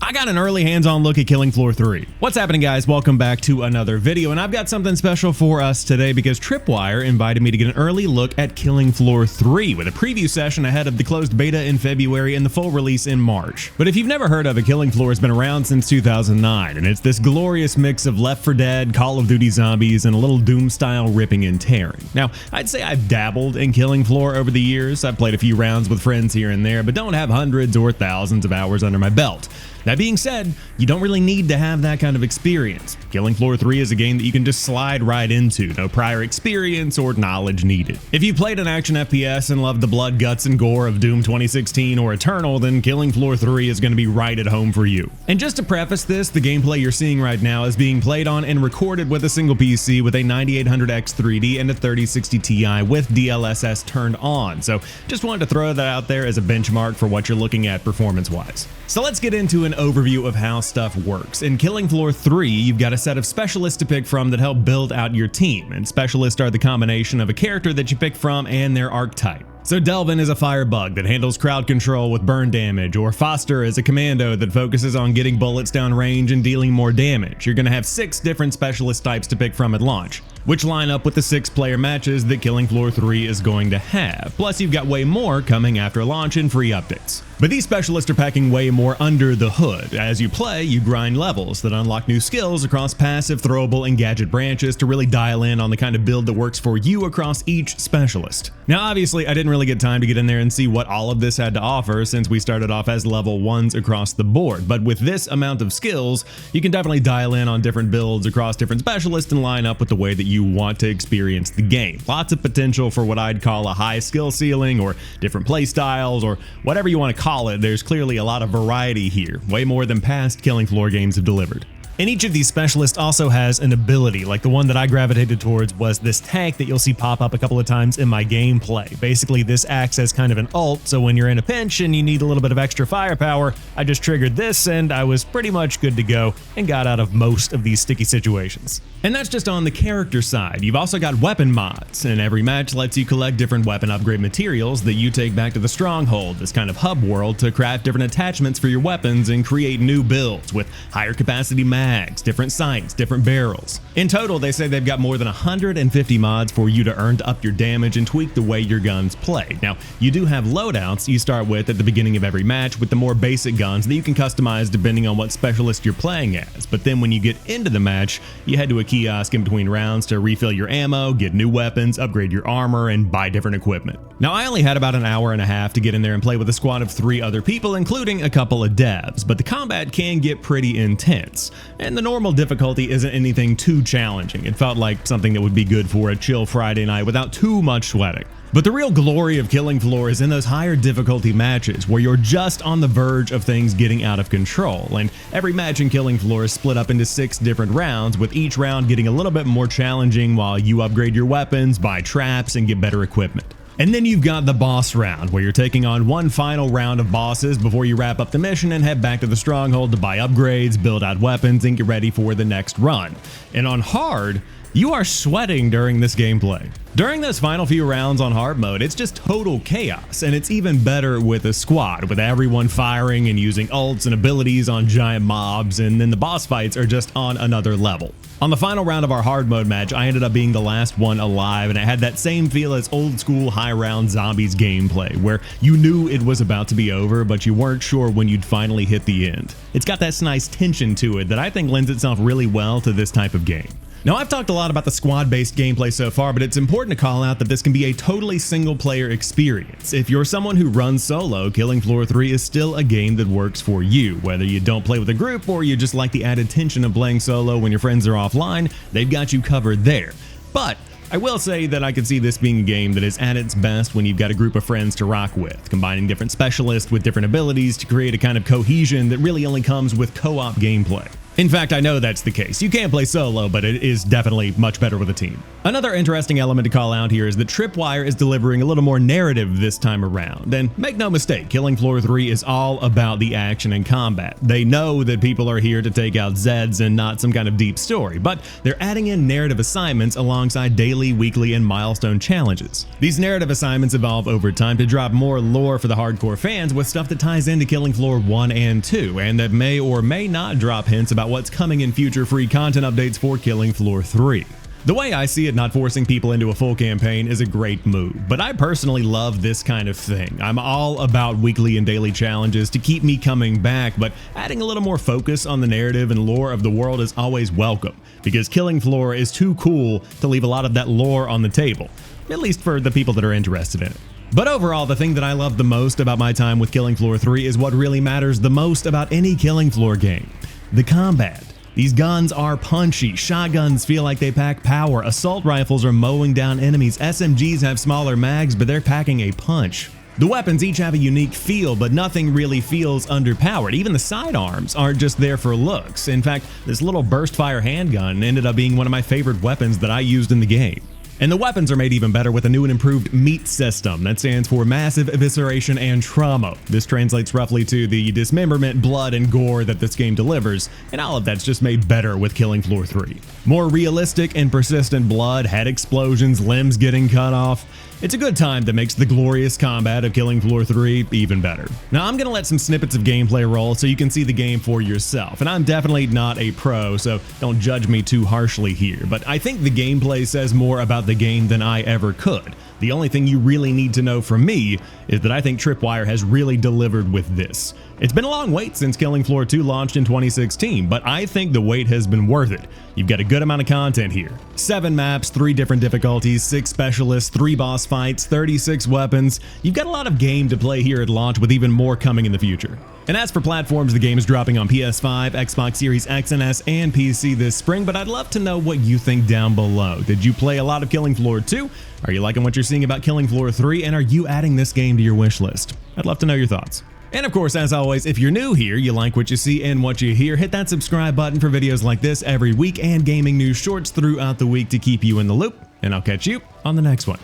I got an early hands-on look at Killing Floor 3. What's happening, guys? Welcome back to another video, and I've got something special for us today because Tripwire invited me to get an early look at Killing Floor 3 with a preview session ahead of the closed beta in February and the full release in March. But if you've never heard of it, Killing Floor has been around since 2009, and it's this glorious mix of Left 4 Dead, Call of Duty Zombies, and a little Doom-style ripping and tearing. Now, I'd say I've dabbled in Killing Floor over the years. I've played a few rounds with friends here and there, but don't have hundreds or thousands of hours under my belt. That being said, you don't really need to have that kind of experience. Killing Floor 3 is a game that you can just slide right into, no prior experience or knowledge needed. If you played an action FPS and loved the blood, guts, and gore of Doom 2016 or Eternal, then Killing Floor 3 is going to be right at home for you. And just to preface this, the gameplay you're seeing right now is being played on and recorded with a single PC with a 9800X 3D and a 3060 Ti with DLSS turned on, so just wanted to throw that out there as a benchmark for what you're looking at performance-wise. So let's get into an overview of how stuff works. In Killing Floor 3, you've got a set of specialists to pick from that help build out your team, and specialists are the combination of a character that you pick from and their archetype. So Delvin is a firebug that handles crowd control with burn damage, or Foster is a commando that focuses on getting bullets down range and dealing more damage. You're going to have 6 different specialist types to pick from at launch, which line up with the 6-player matches that Killing Floor 3 is going to have. Plus, you've got way more coming after launch and free updates. But these specialists are packing way more under the hood. As you play, you grind levels that unlock new skills across passive, throwable, and gadget branches to really dial in on the kind of build that works for you across each specialist. Now, obviously, I didn't really get time to get in there and see what all of this had to offer since we started off as level 1s across the board. But with this amount of skills, you can definitely dial in on different builds across different specialists and line up with the way that you want to experience the game. Lots of potential for what I'd call a high skill ceiling or different play styles or whatever you want to call it. There's clearly a lot of variety here, way more than past Killing Floor games have delivered. And each of these specialists also has an ability, like the one that I gravitated towards was this tank that you'll see pop up a couple of times in my gameplay. Basically, this acts as kind of an ult, so when you're in a pinch and you need a little bit of extra firepower, I just triggered this and I was pretty much good to go and got out of most of these sticky situations. And that's just on the character side. You've also got weapon mods, and every match lets you collect different weapon upgrade materials that you take back to the Stronghold, this kind of hub world, to craft different attachments for your weapons and create new builds with higher capacity mags, different sights, different barrels. In total, they say they've got more than 150 mods for you to earn to up your damage and tweak the way your guns play. Now, you do have loadouts you start with at the beginning of every match with the more basic guns that you can customize depending on what specialist you're playing as, but then when you get into the match, you head to a kiosk in between rounds to refill your ammo, get new weapons, upgrade your armor, and buy different equipment. Now, I only had about an hour and a half to get in there and play with a squad of 3 other people, including a couple of devs, but the combat can get pretty intense, and the normal difficulty isn't anything too challenging. It felt like something that would be good for a chill Friday night without too much sweating. But the real glory of Killing Floor is in those higher difficulty matches where you're just on the verge of things getting out of control, and every match in Killing Floor is split up into 6 different rounds, with each round getting a little bit more challenging while you upgrade your weapons, buy traps, and get better equipment. And then you've got the boss round, where you're taking on one final round of bosses before you wrap up the mission and head back to the Stronghold to buy upgrades, build out weapons, and get ready for the next run. And on hard, you are sweating during this gameplay. During those final few rounds on hard mode, it's just total chaos, and it's even better with a squad, with everyone firing and using ults and abilities on giant mobs, and then the boss fights are just on another level. On the final round of our hard mode match, I ended up being the last one alive, and it had that same feel as old school high round zombies gameplay, where you knew it was about to be over, but you weren't sure when you'd finally hit the end. It's got that nice tension to it that I think lends itself really well to this type of game. Now, I've talked a lot about the squad-based gameplay so far, but it's important to call out that this can be a totally single-player experience. If you're someone who runs solo, Killing Floor 3 is still a game that works for you. Whether you don't play with a group or you just like the added tension of playing solo when your friends are offline, they've got you covered there. But I will say that I could see this being a game that is at its best when you've got a group of friends to rock with, combining different specialists with different abilities to create a kind of cohesion that really only comes with co-op gameplay. In fact, I know that's the case. You can play solo, but it is definitely much better with a team. Another interesting element to call out here is that Tripwire is delivering a little more narrative this time around. And make no mistake, Killing Floor 3 is all about the action and combat. They know that people are here to take out Zeds and not some kind of deep story, but they're adding in narrative assignments alongside daily, weekly, and milestone challenges. These narrative assignments evolve over time to drop more lore for the hardcore fans with stuff that ties into Killing Floor 1 and 2, and that may or may not drop hints about what's coming in future free content updates for Killing Floor 3. The way I see it, not forcing people into a full campaign is a great move, but I personally love this kind of thing. I'm all about weekly and daily challenges to keep me coming back, but adding a little more focus on the narrative and lore of the world is always welcome, because Killing Floor is too cool to leave a lot of that lore on the table, at least for the people that are interested in it. But overall, the thing that I love the most about my time with Killing Floor 3 is what really matters the most about any Killing Floor game: the combat. These guns are punchy, shotguns feel like they pack power, assault rifles are mowing down enemies, SMGs have smaller mags but they're packing a punch. The weapons each have a unique feel, but nothing really feels underpowered. Even the sidearms aren't just there for looks. In fact, this little burst fire handgun ended up being one of my favorite weapons that I used in the game. And the weapons are made even better with a new and improved MEAT system that stands for Massive Evisceration and Trauma. This translates roughly to the dismemberment, blood, and gore that this game delivers, and all of that's just made better with Killing Floor 3. More realistic and persistent blood, head explosions, limbs getting cut off. It's a good time that makes the glorious combat of Killing Floor 3 even better. Now, I'm going to let some snippets of gameplay roll so you can see the game for yourself, and I'm definitely not a pro, so don't judge me too harshly here, but I think the gameplay says more about the game than I ever could. The only thing you really need to know from me is that I think Tripwire has really delivered with this. It's been a long wait since Killing Floor 2 launched in 2016, but I think the wait has been worth it. You've got a good amount of content here. 7 maps, 3 different difficulties, 6 specialists, 3 boss fights, 36 weapons. You've got a lot of game to play here at launch, with even more coming in the future. And as for platforms, the game is dropping on PS5, Xbox Series X and S, and PC this spring, but I'd love to know what you think down below. Did you play a lot of Killing Floor 2? Are you liking what you're seeing about Killing Floor 3? And are you adding this game to your wish list? I'd love to know your thoughts. And of course, as always, if you're new here, you like what you see and what you hear, hit that subscribe button for videos like this every week and gaming news shorts throughout the week to keep you in the loop. And I'll catch you on the next one.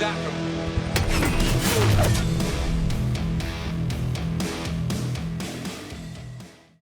that from?